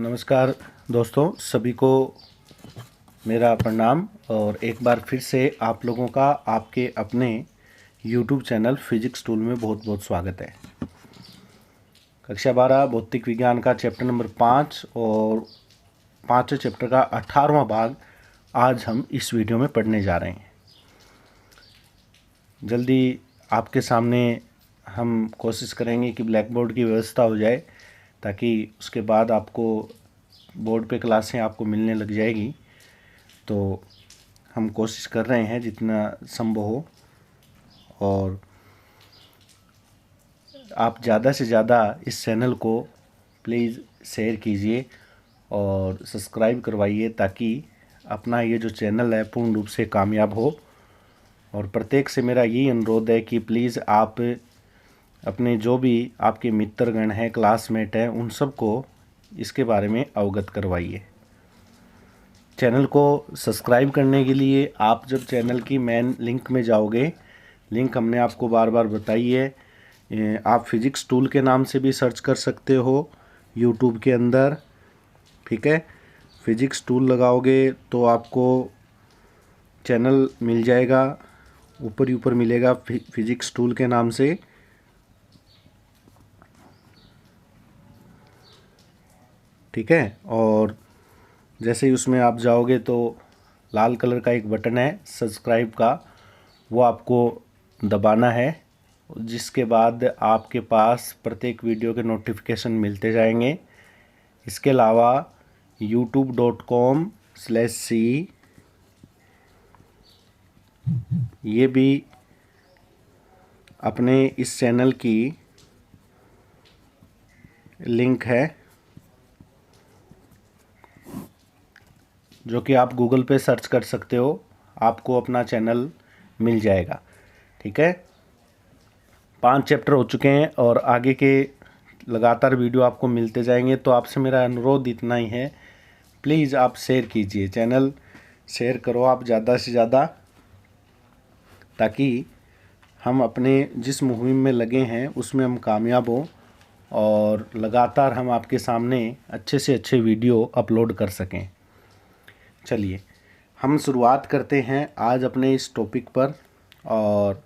नमस्कार दोस्तों, सभी को मेरा प्रणाम। और एक बार फिर से आप लोगों का आपके अपने YouTube चैनल फिजिक्स टूल में बहुत बहुत स्वागत है। कक्षा 12 भौतिक विज्ञान का चैप्टर नंबर 5 और 5वें चैप्टर का 18वां भाग आज हम इस वीडियो में पढ़ने जा रहे हैं। जल्दी आपके सामने हम कोशिश करेंगे कि ब्लैक बोर्ड की व्यवस्था हो जाए, ताकि उसके बाद आपको बोर्ड पे क्लासें आपको मिलने लग जाएगी। तो हम कोशिश कर रहे हैं जितना संभव हो, और आप ज़्यादा से ज़्यादा इस चैनल को प्लीज़ शेयर कीजिए और सब्सक्राइब करवाइए, ताकि अपना ये जो चैनल है पूर्ण रूप से कामयाब हो। और प्रत्येक से मेरा यही अनुरोध है कि प्लीज़ आप अपने जो भी आपके मित्रगण हैं, क्लासमेट हैं, उन सबको इसके बारे में अवगत करवाइए। चैनल को सब्सक्राइब करने के लिए आप जब चैनल की मेन लिंक में जाओगे, लिंक हमने आपको बार बार बताई है, आप फिजिक्स टूल के नाम से भी सर्च कर सकते हो यूट्यूब के अंदर। ठीक है, फिजिक्स टूल लगाओगे तो आपको चैनल मिल जाएगा, ऊपर ही ऊपर मिलेगा फिजिक्स टूल के नाम से। ठीक है, और जैसे ही उसमें आप जाओगे तो लाल कलर का एक बटन है सब्सक्राइब का, वो आपको दबाना है, जिसके बाद आपके पास प्रत्येक वीडियो के नोटिफिकेशन मिलते जाएंगे। इसके अलावा youtube.com/c ये भी अपने इस चैनल की लिंक है, जो कि आप गूगल पे सर्च कर सकते हो, आपको अपना चैनल मिल जाएगा। ठीक है, 5 चैप्टर हो चुके हैं और आगे के लगातार वीडियो आपको मिलते जाएंगे। तो आपसे मेरा अनुरोध इतना ही है, प्लीज़ आप शेयर कीजिए, चैनल शेयर करो आप ज़्यादा से ज़्यादा, ताकि हम अपने जिस मुहिम में लगे हैं उसमें हम कामयाब हों और लगातार हम आपके सामने अच्छे से अच्छे वीडियो अपलोड कर सकें। चलिए हम शुरुआत करते हैं आज अपने इस टॉपिक पर। और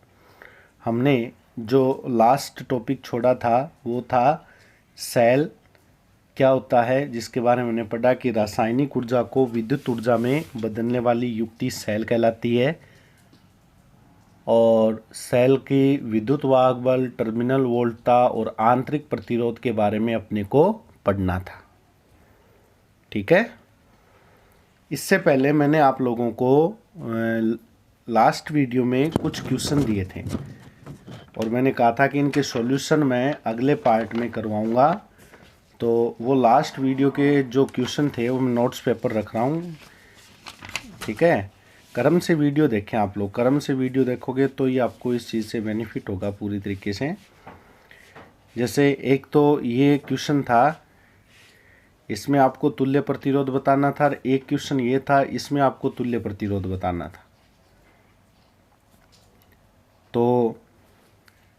हमने जो लास्ट टॉपिक छोड़ा था वो था सेल क्या होता है, जिसके बारे में हमने पढ़ा कि रासायनिक ऊर्जा को विद्युत ऊर्जा में बदलने वाली युक्ति सेल कहलाती है। और सेल की विद्युत वाहक बल, टर्मिनल वोल्टता और आंतरिक प्रतिरोध के बारे में अपने को पढ़ना था। ठीक है, इससे पहले मैंने आप लोगों को लास्ट वीडियो में कुछ क्वेश्चन दिए थे और मैंने कहा था कि इनके सॉल्यूशन मैं अगले पार्ट में करवाऊंगा। तो वो लास्ट वीडियो के जो क्वेश्चन थे वो मैं नोट्स पेपर रख रहा हूँ। ठीक है, क्रम से वीडियो देखें आप लोग, क्रम से वीडियो देखोगे तो ये आपको इस चीज़ से बेनिफिट होगा पूरी तरीके से। जैसे एक तो ये क्वेश्चन था, इसमें आपको तुल्य प्रतिरोध बताना था, और एक क्वेश्चन ये था, इसमें आपको तुल्य प्रतिरोध बताना था। तो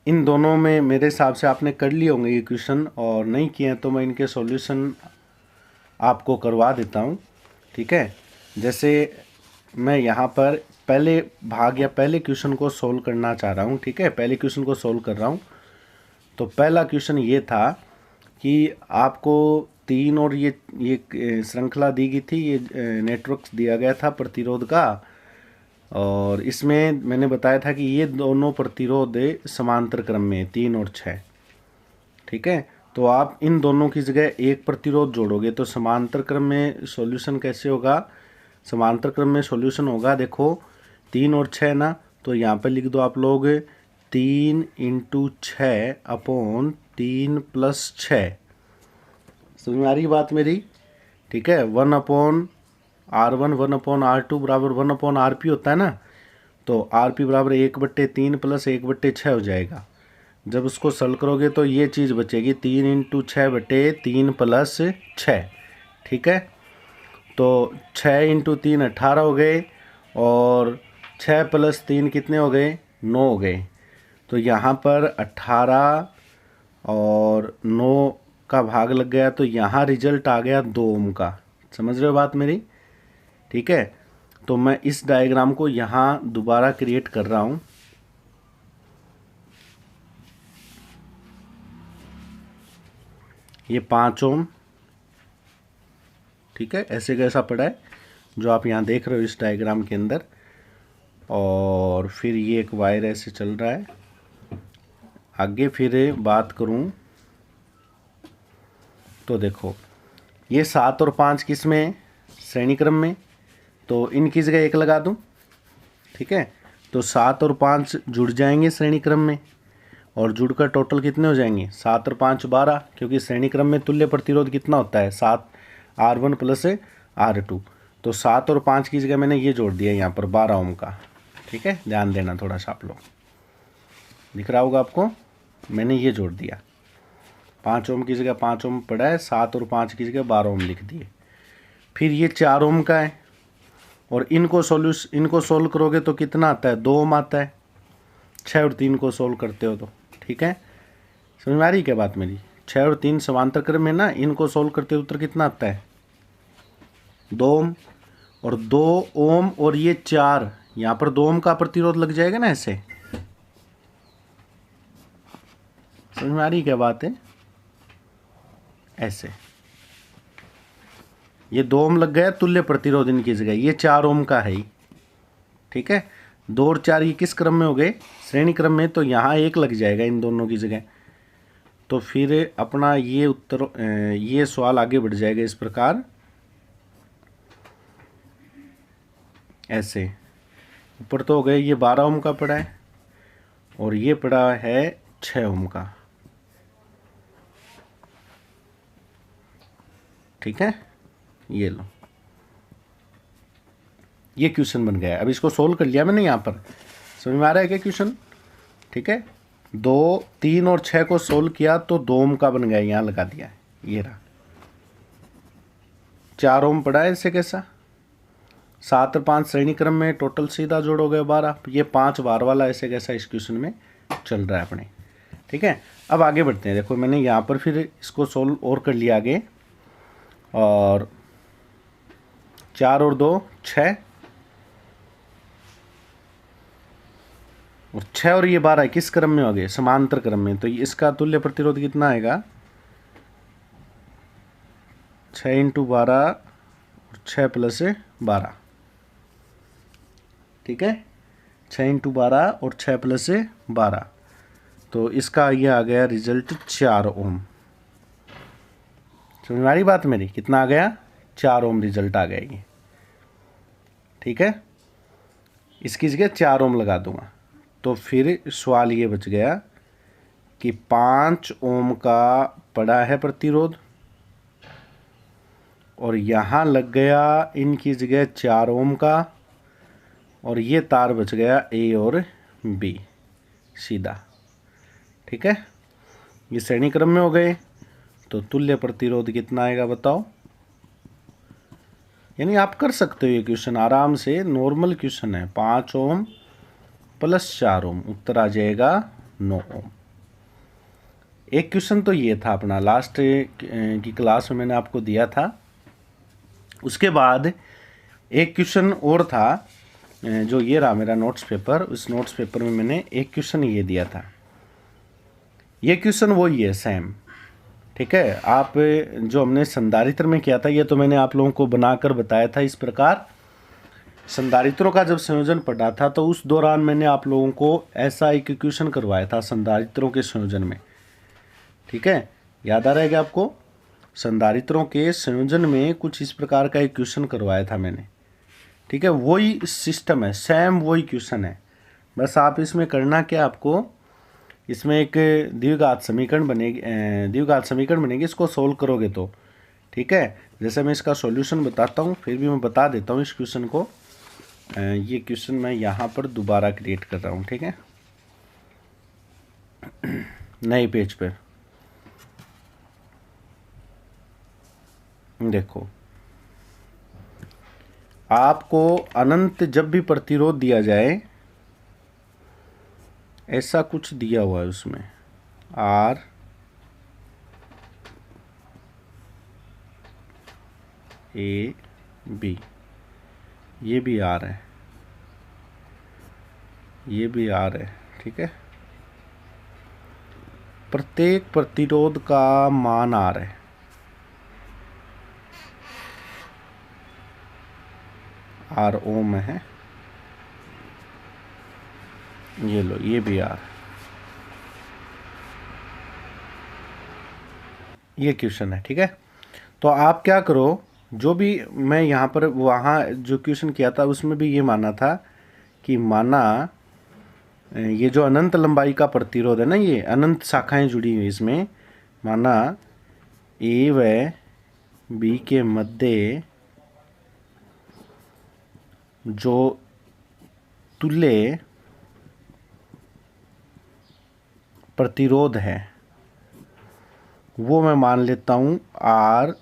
इन दोनों में मेरे हिसाब से आपने कर लिए होंगे ये क्वेश्चन, और नहीं किए हैं तो मैं इनके सॉल्यूशन आपको करवा देता हूँ। ठीक है, जैसे मैं यहाँ पर पहले भाग या पहले क्वेश्चन को सोल्व करना चाह रहा हूँ। ठीक है, पहले क्वेश्चन को सोल्व कर रहा हूँ। तो पहला क्वेश्चन ये था कि आपको 3 और ये श्रृंखला दी गई थी, ये नेटवर्क दिया गया था प्रतिरोध का, और इसमें मैंने बताया था कि ये दोनों प्रतिरोध समांतर क्रम में 3 और 6। ठीक है, तो आप इन दोनों की जगह एक प्रतिरोध जोड़ोगे तो समांतर क्रम में सॉल्यूशन कैसे होगा? समांतर क्रम में सॉल्यूशन होगा, देखो 3 और 6 ना, तो यहाँ पे लिख दो आप लोग 3 × 6 अपॉन 3 + 6। समझ में आ रही बात मेरी? ठीक है, 1/R1 1/R2 बराबर 1/RP होता है ना, तो RP बराबर 1/3 + 1/6 हो जाएगा। जब उसको सरल करोगे तो ये चीज़ बचेगी 3 × 6/3 + 6। ठीक है, तो 6 × 3 18 हो गए, और 6 + 3 कितने हो गए? 9 हो गए। तो यहाँ पर 18 और 9 का भाग लग गया तो यहाँ रिजल्ट आ गया 2 ओम का। समझ रहे हो बात मेरी? ठीक है, तो मैं इस डायग्राम को यहाँ दोबारा क्रिएट कर रहा हूँ। ये 5 ओम, ठीक है, ऐसे कैसा पड़ा है जो आप यहाँ देख रहे हो इस डायग्राम के अंदर। और फिर ये एक वायर ऐसे चल रहा है आगे। फिर बात करूँ तो देखो, ये 7 और 5 किस में है? श्रेणी क्रम में, तो इनकी जगह 1 लगा दूँ। ठीक है, तो 7 और 5 जुड़ जाएंगे श्रेणी क्रम में, और जुड़कर टोटल कितने हो जाएंगे? 7 और 5 12, क्योंकि श्रेणी क्रम में तुल्य प्रतिरोध कितना होता है? 7 R1 प्लस R2। तो 7 और 5 की जगह मैंने ये जोड़ दिया यहाँ पर 12 ओम का। ठीक है, ध्यान देना थोड़ा सा आप लोग, दिख रहा होगा आपको, मैंने ये जोड़ दिया। 5 ओम की जगह 5 ओम पड़ा है, 7 और 5 की जगह 12 ओम लिख दिए। फिर ये 4 ओम का है, और इनको सोल्व करोगे तो कितना आता है? 2 ओम आता है। 6 और 3 को सोल्व करते हो तो, ठीक है, समझ में आ रही क्या बात मेरी? 6 और 3 समांतर क्रम में ना, इनको सोल्व करते उत्तर कितना आता है? 2 ओम। और 2 ओम और ये 4, यहाँ पर 2 ओम का प्रतिरोध लग जाएगा ना ऐसे। समझ में आ रही क्या बात है? ऐसे ये 2 ओम लग गया तुल्य प्रतिरोध इनकी जगह, ये 4 ओम का है ही। ठीक है, 2 और 4 ये किस क्रम में हो गए? श्रेणी क्रम में, तो यहाँ 1 लग जाएगा इन दोनों की जगह। तो फिर अपना ये उत्तर, ये सवाल आगे बढ़ जाएगा इस प्रकार, ऐसे। ऊपर तो हो गए, ये 12 ओम का पड़ा है, और ये पड़ा है 6 ओम का। ठीक है, ये लो, ये क्वेश्चन बन गया। अब इसको सोल्व कर लिया मैंने यहाँ पर, समझ में आ रहा है क्या क्वेश्चन? ठीक है, 2, 3 और 6 को सोल्व किया तो 2 ओम का बन गया, यहाँ लगा दिया है, ये रहा। 4 ओम पड़ा है, इससे कैसा? 7 और 5 श्रेणी क्रम में, टोटल सीधा जोड़ोगे 12। ये 5 बार वाला ऐसे कैसा इस क्वेश्चन में चल रहा है अपने। ठीक है, अब आगे बढ़ते हैं। देखो मैंने यहाँ पर फिर इसको सोल्व और कर लिया आगे, और 4 और 2 6, और 6 और ये 12 किस क्रम में हो गए? समांतर क्रम में। तो इसका तुल्य प्रतिरोध कितना आएगा? 6 × 12 और 6 प्लस 12। ठीक है, 6 × 12 और 6 प्लस 12, तो इसका ये आ गया रिजल्ट 4 ओम। समझ में आ रही बात मेरी? कितना आ गया? 4 ओम रिजल्ट आ गया ये। ठीक है, इसकी जगह 4 ओम लगा दूंगा, तो फिर सवाल ये बच गया कि 5 ओम का पड़ा है प्रतिरोध, और यहाँ लग गया इनकी जगह 4 ओम का, और ये तार बच गया ए और बी सीधा। ठीक है, ये श्रेणी क्रम में हो गए, तो तुल्य प्रतिरोध कितना आएगा बताओ? यानी आप कर सकते हो ये क्वेश्चन आराम से, नॉर्मल क्वेश्चन है। 5 ओम प्लस 4 ओम, उत्तर आ जाएगा 9 ओम। एक क्वेश्चन तो ये था अपना, लास्ट की क्लास में मैंने आपको दिया था। उसके बाद एक क्वेश्चन और था, जो ये रहा मेरा नोट्स पेपर। उस नोट्स पेपर में मैंने एक क्वेश्चन ये दिया था। ये क्वेश्चन वही है सेम। ठीक है, आप जो हमने संधारित्र में किया था, ये तो मैंने आप लोगों को बनाकर बताया था इस प्रकार। संधारित्रों का जब संयोजन पढ़ा था तो उस दौरान मैंने आप लोगों को ऐसा एक क्वेश्चन करवाया था संधारित्रों के संयोजन में। ठीक है, याद आ रहा है क्या आपको? संधारित्रों के संयोजन में कुछ इस प्रकार का एक क्वेश्चन करवाया था मैंने। ठीक है, वही सिस्टम है, सेम वही क्वेश्चन है। बस आप इसमें करना क्या, आपको इसमें एक द्विघात समीकरण बनेगी, इसको सोल्व करोगे तो। ठीक है, जैसे मैं इसका सॉल्यूशन बताता हूँ, फिर भी मैं बता देता हूँ इस क्वेश्चन को। ये क्वेश्चन मैं यहाँ पर दोबारा क्रिएट कर रहा हूँ। ठीक है, नए पेज पर देखो, आपको अनंत जब भी प्रतिरोध दिया जाए, ऐसा कुछ दिया हुआ है उसमें, R ए बी, ये भी आर है, ये भी आर है, ठीक है। प्रत्येक प्रतिरोध का मान आर है, आर ओम में है, ये लो ये भी आर। ये क्वेश्चन है, ठीक है। तो आप क्या करो, जो भी मैं यहाँ पर वहाँ जो क्वेश्चन किया था उसमें भी ये माना था कि माना ये जो अनंत लंबाई का प्रतिरोध है ना, ये अनंत शाखाएं जुड़ी हुई इसमें, माना ए व बी के मध्य जो तुल्य प्रतिरोध है वो मैं मान लेता हूँ आर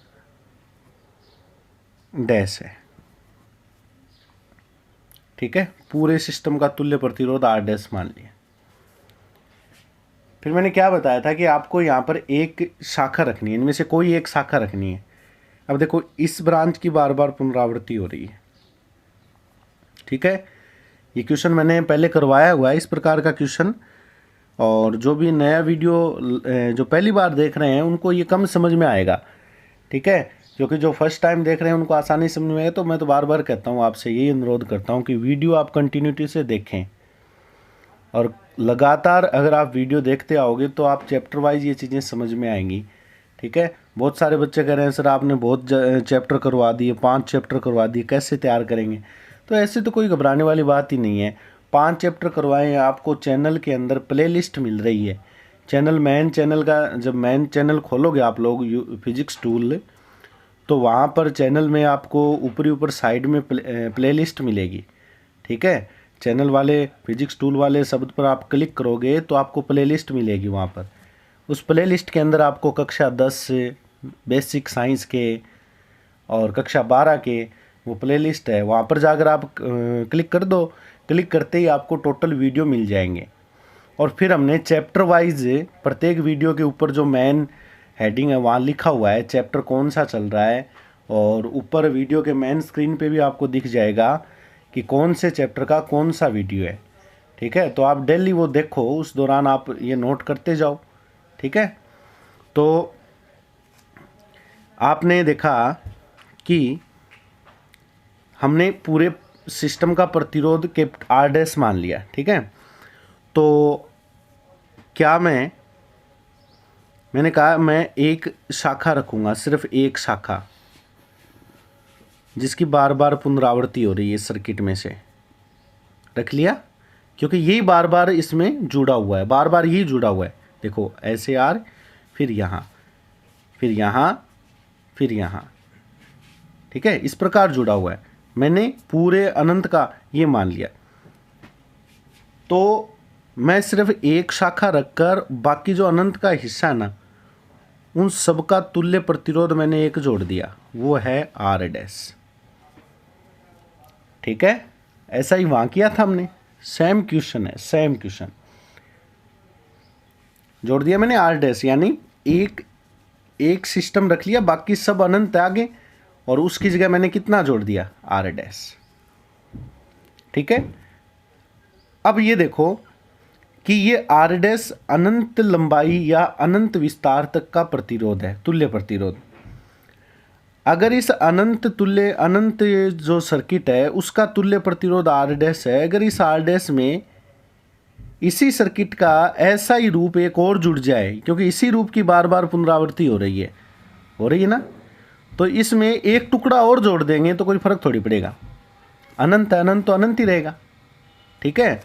डैश है, ठीक है। पूरे सिस्टम का तुल्य प्रतिरोध आर डैश मान लिया। फिर मैंने क्या बताया था कि आपको यहाँ पर एक शाखा रखनी है, इनमें से कोई एक शाखा रखनी है। अब देखो इस ब्रांच की बार बार पुनरावृत्ति हो रही है, ठीक है। ये क्वेश्चन मैंने पहले करवाया हुआ है इस प्रकार का क्वेश्चन, और जो भी नया वीडियो जो पहली बार देख रहे हैं उनको ये कम समझ में आएगा, ठीक है। क्योंकि जो फर्स्ट टाइम देख रहे हैं उनको आसानी समझ में आएगा। तो मैं तो बार बार कहता हूँ, आपसे यही अनुरोध करता हूँ कि वीडियो आप कंटिन्यूटी से देखें, और लगातार अगर आप वीडियो देखते आओगे तो आप चैप्टर वाइज ये चीज़ें समझ में आएंगी, ठीक है। बहुत सारे बच्चे कह रहे हैं सर आपने बहुत चैप्टर करवा दिए, 5 चैप्टर करवा दिए, कैसे तैयार करेंगे। तो ऐसे तो कोई घबराने वाली बात ही नहीं है। 5 चैप्टर करवाएं, आपको चैनल के अंदर प्लेलिस्ट मिल रही है। चैनल मेन चैनल का जब मेन चैनल खोलोगे आप लोग फिजिक्स टूल, तो वहाँ पर चैनल में आपको ऊपरी ऊपर साइड में प्लेलिस्ट मिलेगी, ठीक है। चैनल वाले फिजिक्स टूल वाले शब्द पर आप क्लिक करोगे तो आपको प्लेलिस्ट मिलेगी वहाँ पर। उस प्लेलिस्ट के अंदर आपको कक्षा 10 से बेसिक साइंस के और कक्षा 12 के वो प्लेलिस्ट है, वहाँ पर जाकर आप क्लिक कर दो। क्लिक करते ही आपको टोटल वीडियो मिल जाएंगे। और फिर हमने चैप्टर वाइज प्रत्येक वीडियो के ऊपर जो मेन हेडिंग है वहाँ लिखा हुआ है चैप्टर कौन सा चल रहा है, और ऊपर वीडियो के मेन स्क्रीन पे भी आपको दिख जाएगा कि कौन से चैप्टर का कौन सा वीडियो है, ठीक है। तो आप डेली वो देखो, उस दौरान आप ये नोट करते जाओ, ठीक है। तो आपने देखा कि हमने पूरे सिस्टम का प्रतिरोध के आर डैश मान लिया, ठीक है। तो क्या मैंने कहा मैं एक शाखा रखूँगा, सिर्फ एक शाखा जिसकी बार बार पुनरावृत्ति हो रही है सर्किट में से, रख लिया, क्योंकि यही बार बार इसमें जुड़ा हुआ है, बार बार यही जुड़ा हुआ है। देखो ऐसे आर, फिर यहाँ, फिर यहाँ, फिर यहाँ, ठीक है, इस प्रकार जुड़ा हुआ है। मैंने पूरे अनंत का ये मान लिया। तो मैं सिर्फ एक शाखा रखकर बाकी जो अनंत का हिस्सा है ना, उन सबका तुल्य प्रतिरोध मैंने एक जोड़ दिया, वो है आर डैश, ठीक है। ऐसा ही वहाँ किया था हमने, सेम क्वेश्चन है, सेम क्वेश्चन जोड़ दिया मैंने आर डैश, यानी एक सिस्टम रख लिया, बाकी सब अनंत आगे, और उसकी जगह मैंने कितना जोड़ दिया, आर डैश, ठीक है। अब ये देखो कि ये आर डैश अनंत लंबाई या अनंत विस्तार तक का प्रतिरोध है, तुल्य प्रतिरोध। अगर इस अनंत जो सर्किट है उसका तुल्य प्रतिरोध आर डैश है, अगर इस आर डैश में इसी सर्किट का ऐसा ही रूप एक और जुड़ जाए, क्योंकि इसी रूप की बार बार पुनरावृत्ति हो रही है ना, तो इसमें एक टुकड़ा और जोड़ देंगे तो कोई फर्क थोड़ी पड़ेगा, अनंत अनंत तो अनंत ही रहेगा, ठीक है।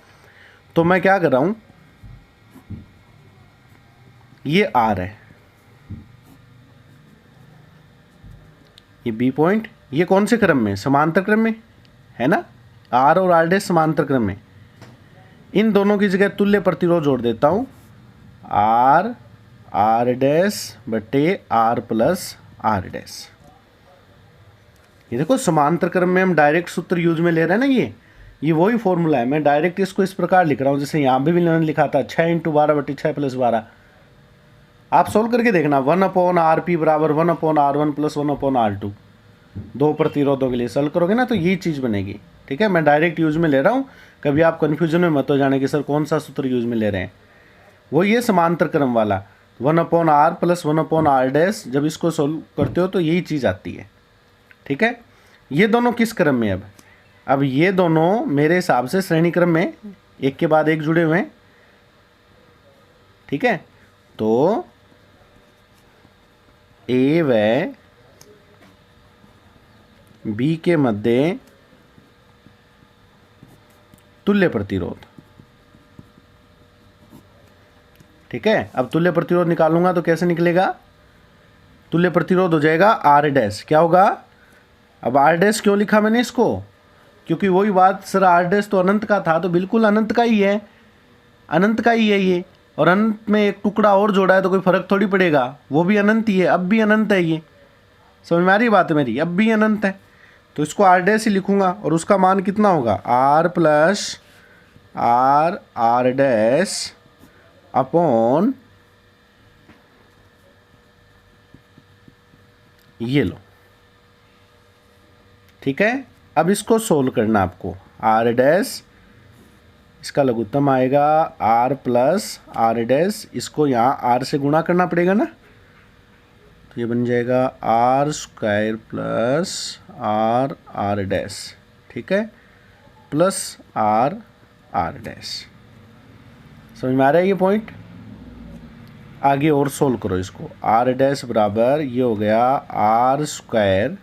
तो मैं क्या कर रहा हूं, ये आर है, ये बी पॉइंट, ये कौन से क्रम में, समांतर क्रम में है ना, आर और आर डैश समांतर क्रम में। इन दोनों की जगह तुल्य प्रतिरोध जोड़ देता हूं, आर डैश बटे आर प्लस आर डैश। ये देखो समांतर क्रम में हम डायरेक्ट सूत्र यूज में ले रहे हैं ना, ये वही फॉर्मूला है। मैं डायरेक्ट इसको इस प्रकार लिख रहा हूँ, जैसे यहाँ भी मैंने लिखा था 6 × 12 बटे 6 + 12। आप सोल्व करके देखना, 1/RP बराबर 1/R1 + 1/R2। दो प्रतिरोधों के लिए सॉल्व करोगे ना तो यही चीज़ बनेगी। ठीक है, मैं डायरेक्ट यूज में ले रहा हूँ, कभी आप कन्फ्यूजन में मत हो जाने कि सर कौन सा सूत्र यूज में ले रहे हैं। वो ये समांतर क्रम वाला 1/r प्लस 1/r डैश, जब इसको सोल्व करते हो तो यही चीज़ आती है। ठीक है, ये दोनों किस क्रम में? अब ये दोनों मेरे हिसाब से श्रेणी क्रम में एक के बाद एक जुड़े हुए हैं। ठीक है, तो ए व बी के मध्य तुल्य प्रतिरोध। ठीक है, अब तुल्य प्रतिरोध निकालूंगा तो कैसे निकलेगा? तुल्य प्रतिरोध हो जाएगा आर डैश। क्या होगा? अब आर डैश क्यों लिखा मैंने इसको? क्योंकि वही बात, सर आर डैश तो अनंत का था, तो बिल्कुल अनंत का ही है, अनंत का ही है ये। और अनंत में एक टुकड़ा और जोड़ा है तो कोई फर्क थोड़ी पड़ेगा, वो भी अनंत ही है, अब भी अनंत है ये। समझ में आ रही बात है मेरी? अब भी अनंत है तो इसको आर डैश ही लिखूंगा और उसका मान कितना होगा? R plus r dash upon ये लो। ठीक है, अब इसको सोल्व करना आपको। आर डैश, इसका लघुत्तम आएगा आर प्लस आर डैश, इसको यहाँ आर से गुणा करना पड़ेगा ना, तो ये बन जाएगा r square plus r dash. ठीक है, प्लस आर डैश। समझ में आ रहा है ये पॉइंट? आगे और सोल्व करो इसको। आर डैश बराबर ये हो गया r square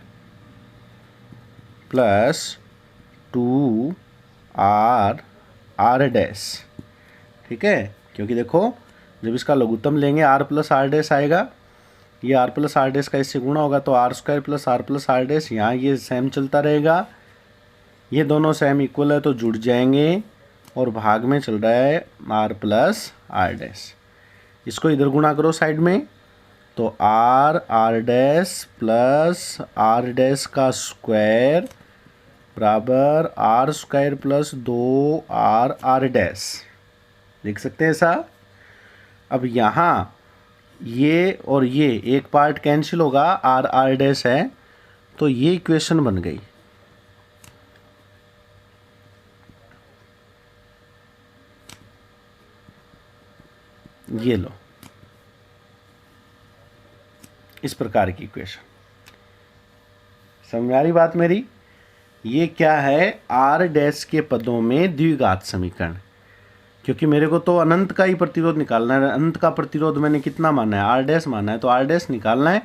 plus 2 r dash. ठीक है, क्योंकि देखो जब इसका लघुत्तम लेंगे आर प्लस आर डैश आएगा, ये आर प्लस आर डैश का इससे गुणा होगा तो r square plus r dash, यहाँ ये सेम चलता रहेगा, ये दोनों सेम इक्वल है तो जुड़ जाएंगे, और भाग में चल रहा है आर प्लस आर डैश। इसको इधर गुणा करो साइड में, तो r dash plus r dash का स्क्वायर बराबर r square plus 2 r dash. लिख सकते हैं ऐसा। अब यहाँ ये और ये एक पार्ट कैंसिल होगा, आर डैश है, तो ये इक्वेशन बन गई। ये लो, इस प्रकार की इक्वेशन। समझ आ रही बात मेरी? ये क्या है? आर डैश के पदों में द्विघात समीकरण। क्योंकि मेरे को तो अनंत का ही प्रतिरोध निकालना है, अनंत का प्रतिरोध मैंने कितना माना है? आर डैश माना है, तो आर डैश निकालना है।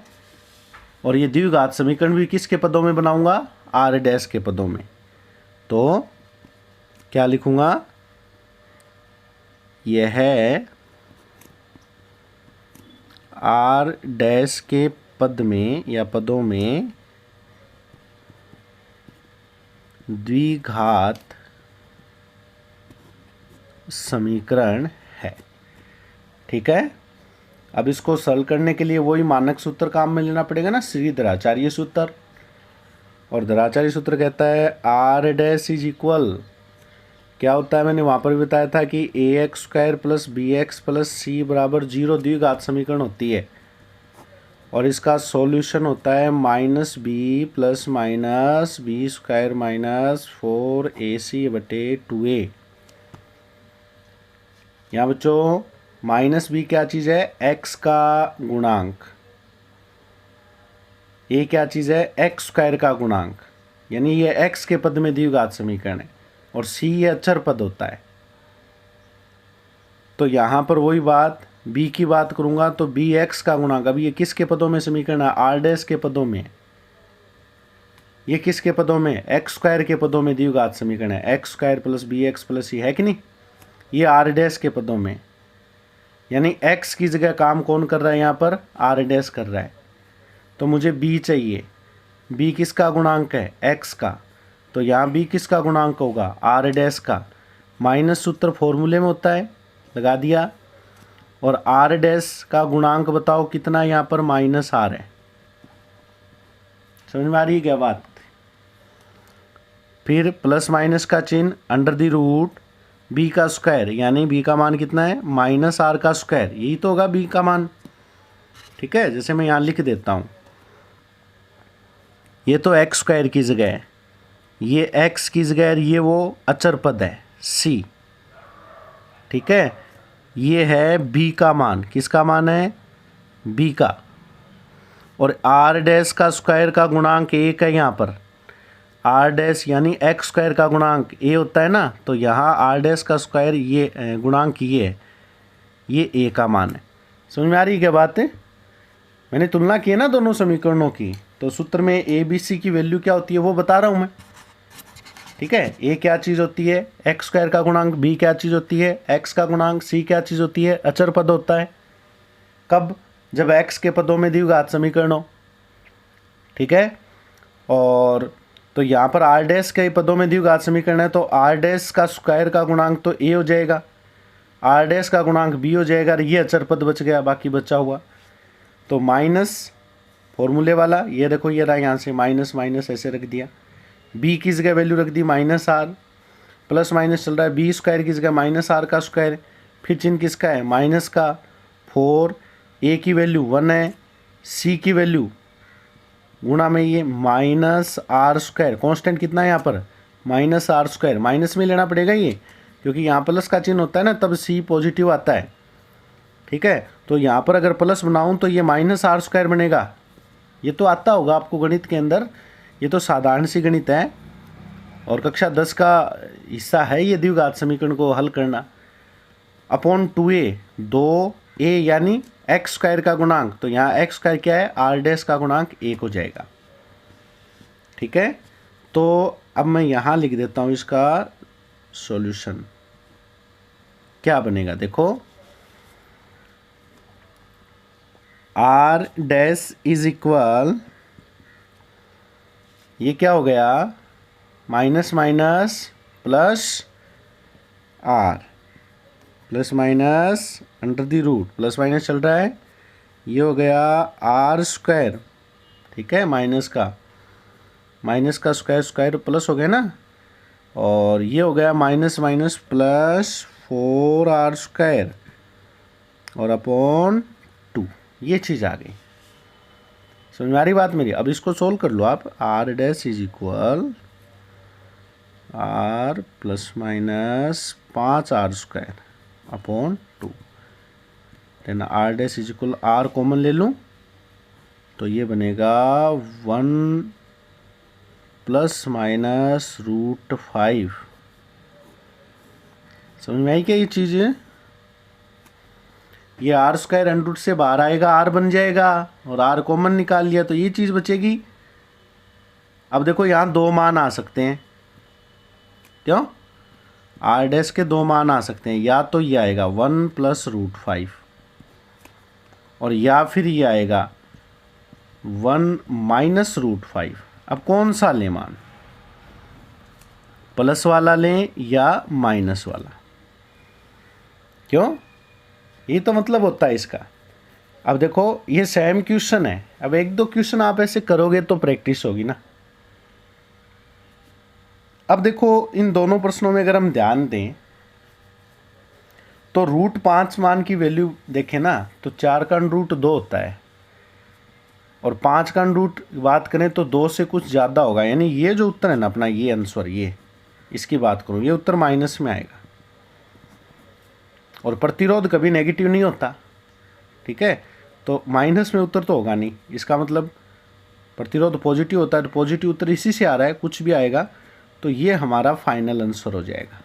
और ये द्विघात समीकरण भी किसके पदों में बनाऊंगा? आर डैश के पदों में। तो क्या लिखूंगा? यह है आर डैश के पद में या पदों में द्विघात समीकरण है। ठीक है, अब इसको सरल करने के लिए वही मानक सूत्र काम में लेना पड़ेगा ना, श्रीधराचार्य सूत्र। और धराचार्य सूत्र कहता है आर डैश इज इक्वल, क्या होता है मैंने वहाँ पर भी बताया था कि a x square plus b x plus c बराबर 0 द्विघात समीकरण होती है। और इसका सॉल्यूशन होता है minus b plus minus b square minus 4ac/2a। यहाँ बच्चों माइनस बी क्या चीज़ है? एक्स का गुणांक। ए क्या चीज़ है? एक्स स्क्वायर का गुणांक, यानी ये एक्स के पद में द्विघात समीकरण है। और सी ये अचर पद होता है। तो यहाँ पर वही बात, बी की बात करूँगा तो बी एक्स का गुणांक। अभी ये किसके पदों में समीकरण है? आर डैश के पदों में। ये किसके पदों में? एक्स स्क्वायर के पदों में द्विघात समीकरण है। X square plus b x plus c है कि नहीं? ये आर डैश के पदों में, यानी एक्स की जगह काम कौन कर रहा है यहाँ पर? आर डैश कर रहा है। तो मुझे बी चाहिए। बी किसका गुणांक है? एक्स का। तो यहाँ बी किसका गुणांक होगा? आर डैश का। माइनस सूत्र फॉर्मूले में होता है, लगा दिया। और आर डैश का गुणांक बताओ कितना? यहाँ पर माइनस आर है। समझ में आ रही है क्या बात? फिर प्लस माइनस का चिन्ह, अंडर द रूट बी का स्क्वायर, यानी बी का मान कितना है? माइनस आर का स्क्वायर। यही तो होगा बी का मान। ठीक है, जैसे मैं यहाँ लिख देता हूँ ये तो एक्स स्क्वायर की जगह है, ये एक्स की जगह, ये वो अचर पद है सी, ठीक है। ये है बी का मान, किसका मान है, बी का, और आर डैश का स्क्वायर का गुणांक एक है यहाँ पर, आर डैश यानी एक्स स्क्वायर का गुणांक ए होता है ना, तो यहाँ आर डैश का स्क्वायर ये गुणांक ये है, ये ए का मान है। समझ में आ रही है क्या बात है? मैंने तुलना की है ना दोनों समीकरणों की, तो सूत्र में ए बी सी की वैल्यू क्या होती है वो बता रहा हूँ मैं, ठीक है। ए क्या चीज़ होती है, एक्स स्क्वायर का गुणांक, बी क्या चीज़ होती है, एक्स का गुणांक, सी क्या चीज़ होती है, अचर पद होता है। कब? जब एक्स के पदों में द्विघात समीकरण हो, ठीक है। और तो यहाँ पर आर डैश के पदों में द्विघात समीकरण है, तो आर डैश का स्क्वायर का गुणांक तो ए हो जाएगा, आर डैश का गुणांक बी हो जाएगा, ये अचर पद बच गया, बाकी बचा हुआ तो माइनस फॉर्मूले वाला, ये देखो ये रहा, यहाँ से माइनस माइनस ऐसे रख दिया, बी की जगह वैल्यू रख दी माइनस आर, प्लस माइनस चल रहा है, बी स्क्वायर की जगह माइनस आर का स्क्वायर, फिर चिन्ह किसका है, माइनस का, 4, ए की वैल्यू 1 है, सी की वैल्यू गुणा में ये माइनस आर स्क्वायर, कॉन्स्टेंट कितना है यहाँ पर, माइनस आर स्क्वायर, माइनस में लेना पड़ेगा ये, क्योंकि यहाँ प्लस का चिन्ह होता है ना, तब सी पॉजिटिव आता है, ठीक है। तो यहाँ पर अगर प्लस बनाऊँ तो ये माइनस आर स्क्वायर बनेगा, ये तो आता होगा आपको गणित के अंदर, ये तो साधारण सी गणित है और कक्षा 10 का हिस्सा है ये द्विघात समीकरण को हल करना। अपॉन 2a, 2a यानी एक्स स्क्वायर का गुणांक, तो यहाँ एक्स स्क्वायर क्या है, आर डैश का गुणांक 1 हो जाएगा, ठीक है। तो अब मैं यहाँ लिख देता हूँ इसका सॉल्यूशन, क्या बनेगा देखो, आर डैश इज इक्वल, ये क्या हो गया, minus minus plus r, plus minus under the root, plus minus चल रहा है, ये हो गया आर स्क्वायर, ठीक है, माइनस का स्क्वायर, स्क्वायर प्लस हो गया ना, और ये हो गया minus minus plus 4r square और अपॉन 2, ये चीज़ आ गई। समझ में आ रही बात मेरी? अब इसको सोल्व कर लो आप, r dash is equal r plus minus 5r square upon 2, then r dash is equal, r common ले लूँ तो ये बनेगा 1 प्लस माइनस रूट 5। समझ में आई क्या ये चीज़? ये आर स्क्वायर अंडर रूट से बाहर आएगा, आर बन जाएगा, और आर कॉमन निकाल लिया तो ये चीज़ बचेगी। अब देखो यहाँ 2 मान आ सकते हैं, क्यों, आर डैश के 2 मान आ सकते हैं, या तो ये आएगा 1 प्लस रूट 5, और या फिर ये आएगा 1 माइनस रूट 5। अब कौन सा लें मान, प्लस वाला लें या माइनस वाला, क्यों, ये तो मतलब होता है इसका। अब देखो ये सेम क्वेश्चन है, अब 1-2 क्वेश्चन आप ऐसे करोगे तो प्रैक्टिस होगी ना। अब देखो इन दोनों प्रश्नों में अगर हम ध्यान दें तो रूट 5 मान की वैल्यू देखें ना, तो 4 का रूट 2 होता है, और 5 का रूट बात करें तो 2 से कुछ ज़्यादा होगा, यानी ये जो उत्तर है ना अपना, ये आंसर, ये इसकी बात करूँ, ये उत्तर माइनस में आएगा। और प्रतिरोध कभी नेगेटिव नहीं होता, ठीक है, तो माइनस में उत्तर तो होगा नहीं, इसका मतलब प्रतिरोध पॉजिटिव होता है, तो पॉजिटिव उत्तर इसी से आ रहा है, कुछ भी आएगा तो ये हमारा फाइनल आंसर हो जाएगा,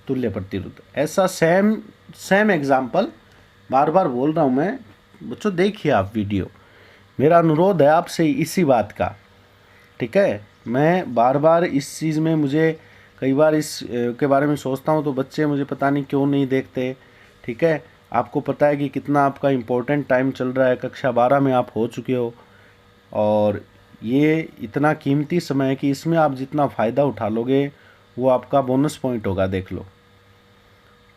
तुल्य प्रतिरोध। ऐसा सेम एग्जाम्पल बार बार बोल रहा हूँ मैं, बच्चों देखिए आप वीडियो, मेरा अनुरोध है आपसे इसी बात का, ठीक है। मैं बार बार इस चीज़ में, मुझे कई बार इस के बारे में सोचता हूँ तो बच्चे मुझे पता नहीं क्यों नहीं देखते, ठीक है। आपको पता है कि कितना आपका इम्पोर्टेंट टाइम चल रहा है, कक्षा 12 में आप हो चुके हो, और ये इतना कीमती समय है कि इसमें आप जितना फ़ायदा उठा लोगे वो आपका बोनस पॉइंट होगा, देख लो।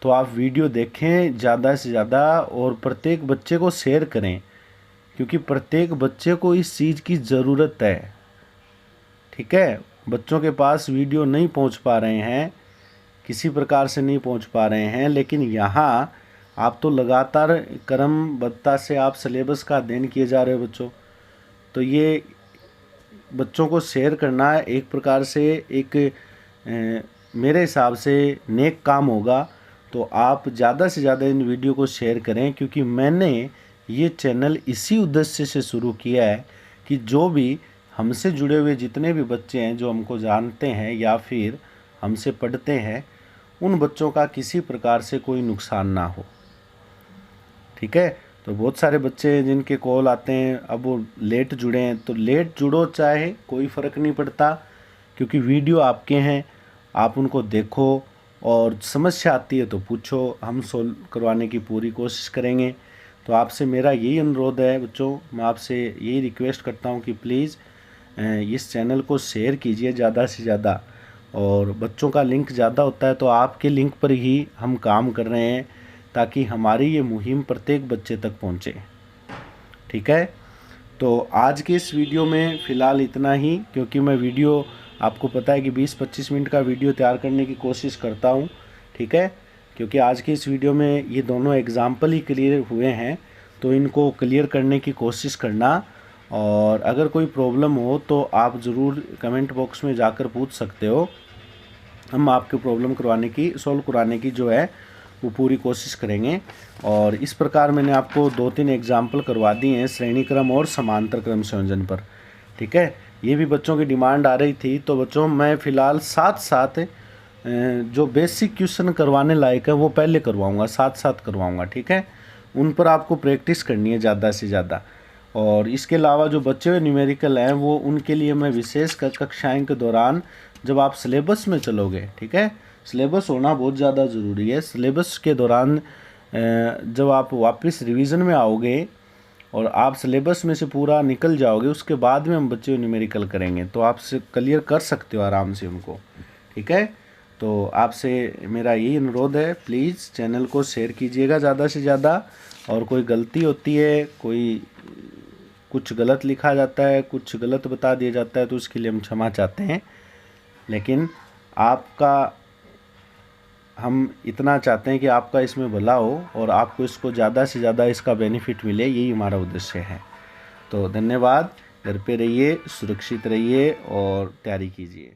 तो आप वीडियो देखें ज़्यादा से ज़्यादा, और प्रत्येक बच्चे को शेयर करें, क्योंकि प्रत्येक बच्चे को इस चीज़ की ज़रूरत है, ठीक है। बच्चों के पास वीडियो नहीं पहुंच पा रहे हैं, किसी प्रकार से नहीं पहुंच पा रहे हैं, लेकिन यहाँ आप तो लगातार क्रमबद्धता से आप सिलेबस का अध्ययन किए जा रहे हो बच्चों, तो ये बच्चों को शेयर करना एक प्रकार से एक मेरे हिसाब से नेक काम होगा। तो आप ज़्यादा से ज़्यादा इन वीडियो को शेयर करें, क्योंकि मैंने ये चैनल इसी उद्देश्य से शुरू किया है कि जो भी हमसे जुड़े हुए जितने भी बच्चे हैं जो हमको जानते हैं या फिर हमसे पढ़ते हैं, उन बच्चों का किसी प्रकार से कोई नुकसान ना हो। ठीक है, तो बहुत सारे बच्चे हैं जिनके कॉल आते हैं, अब वो लेट जुड़े हैं, तो लेट जुड़ो चाहे कोई फ़र्क नहीं पड़ता, क्योंकि वीडियो आपके हैं, आप उनको देखो और समस्या आती है तो पूछो, हम सोल्व करवाने की पूरी कोशिश करेंगे। तो आपसे मेरा यही अनुरोध है बच्चों, मैं आपसे यही रिक्वेस्ट करता हूँ कि प्लीज़ इस चैनल को शेयर कीजिए ज़्यादा से ज़्यादा, और बच्चों का लिंक ज़्यादा होता है तो आपके लिंक पर ही हम काम कर रहे हैं, ताकि हमारी ये मुहिम प्रत्येक बच्चे तक पहुँचे। ठीक है, तो आज के इस वीडियो में फ़िलहाल इतना ही, क्योंकि मैं वीडियो आपको पता है कि 20-25 मिनट का वीडियो तैयार करने की कोशिश करता हूँ। ठीक है, क्योंकि आज की इस वीडियो में ये दोनों एग्जाम्पल ही क्लियर हुए हैं, तो इनको क्लियर करने की कोशिश करना। और अगर कोई प्रॉब्लम हो तो आप ज़रूर कमेंट बॉक्स में जाकर पूछ सकते हो, हम आपके प्रॉब्लम सॉल्व कराने की जो है वो पूरी कोशिश करेंगे। और इस प्रकार मैंने आपको 2-3 एग्जाम्पल करवा दिए हैं श्रेणी क्रम और समांतर क्रम संयोजन पर। ठीक है, ये भी बच्चों की डिमांड आ रही थी, तो बच्चों मैं फ़िलहाल साथ साथ जो बेसिक क्वेश्चन करवाने लायक है वो पहले करवाऊँगा, साथ साथ करवाऊँगा। ठीक है, उन पर आपको प्रैक्टिस करनी है ज़्यादा से ज़्यादा। और इसके अलावा जो बचे हुए न्यूमेरिकल हैं वो उनके लिए मैं विशेष कक्षाएँ के दौरान जब आप सिलेबस में चलोगे, ठीक है, सिलेबस होना बहुत ज़्यादा ज़रूरी है। सिलेबस के दौरान जब आप वापस रिवीजन में आओगे और आप सिलेबस में से पूरा निकल जाओगे, उसके बाद में हम बच्चे न्यूमेरिकल करेंगे, तो आप से क्लियर कर सकते हो आराम से उनको। ठीक है, तो आपसे मेरा यही अनुरोध है, प्लीज़ चैनल को शेयर कीजिएगा ज़्यादा से ज़्यादा। और कोई गलती होती है, कोई कुछ गलत लिखा जाता है, कुछ गलत बता दिया जाता है, तो उसके लिए हम क्षमा चाहते हैं। लेकिन आपका हम इतना चाहते हैं कि आपका इसमें भला हो और आपको इसको ज़्यादा से ज़्यादा इसका बेनिफिट मिले, यही हमारा उद्देश्य है। तो धन्यवाद, घर पे रहिए, सुरक्षित रहिए और तैयारी कीजिए।